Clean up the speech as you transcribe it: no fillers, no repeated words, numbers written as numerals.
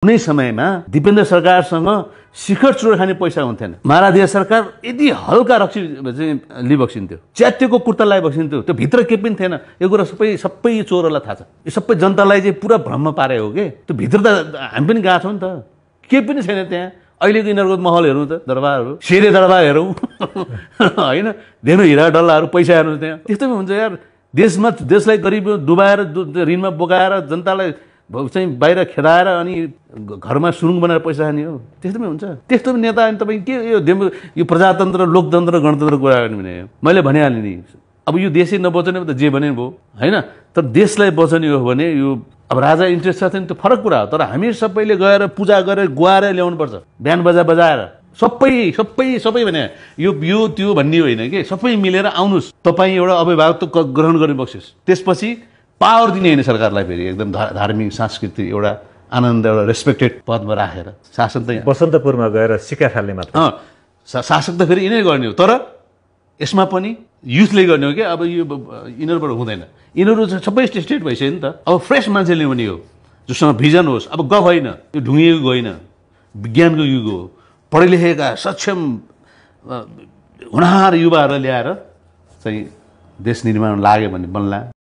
कुनै समयमा दिपेन्द्र सरकारसँग शिखर चुरोट खाने पैसा हुन्थेन। महाराधिया सरकार यदि हल्का रक्सी चाहिँ लिइबक्सिन्थ्यो, च्यातिएको कुर्ता लगाइबक्सिन्थ्यो, त्यो भित्र के पनि थिएन। यो कुरा सबै चोरहरूलाई थाहा छ। यो सबै जनतालाई चाहिँ पुरा भ्रममा पारे हो कि त्यो भित्र त हामी पनि गएको छौँ नि त, केही पनि छैन त्यहाँ। अहिलेको यिनीहरूको महल हेरौँ त, दरबारहरू, शेरे दरबार हेरौँ होइन, धेनु हिरा डल्लाहरू पैसा हेर्नु त्यहाँ। त्यस्तो पनि हुन्छ यार। देशलाई गरिब डुबाएर ऋणमा बोकाएर जनतालाई चाहिँ बाहिर खेदाएर अनि घरमा सुरुङ बनाएर पैसा खाने हो, त्यस्तो पनि हुन्छ। त्यस्तो पनि नेता अनि तपाईँ के यो प्रजातन्त्र लोकतन्त्र गणतन्त्रको कुरा गर्ने भने मैले भनिहालेँ नि। अब यो देशै नबचाउने त जे भने भयो होइन, तर देशलाई बचाउने हो भने यो अब राजा इन्ट्रेस्ट छ नि, त्यो फरक कुरा हो। तर हामी सबैले गएर पूजा गरेर गुहाएर ल्याउनुपर्छ, बिहान बजाएर सबै भने यो त्यो भन्ने होइन कि सबै मिलेर आउनुहोस्, तपाईँ एउटा अभिभावकत्व ग्रहण गर्ने बक्सिस, त्यसपछि पावर दिने होइन सरकारलाई, फेरि एकदम धार्मिक सांस्कृतिक एउटा आनन्द एउटा रेस्पेक्टेड पदमा राखेर शासन त बसन्तपुरमा गएर सिक्का फाल्ने मात्र शासक त फेरि यिनै गर्ने हो। तर यसमा पनि युथले गर्ने हो कि अब यो यिनीहरूबाट हुँदैन। यिनीहरू सबै स्टेट भइसक्यो नि त। अब फ्रेस मान्छे ल्याउने हो जोसँग भिजन होस्। अब गफ होइन, यो ढुङ्गिएको होइन, विज्ञानको युग हो। पढे लेखेका सक्षम हुनहार युवाहरू ल्याएर चाहिँ देश निर्माण लाग्यो भने बन्ला।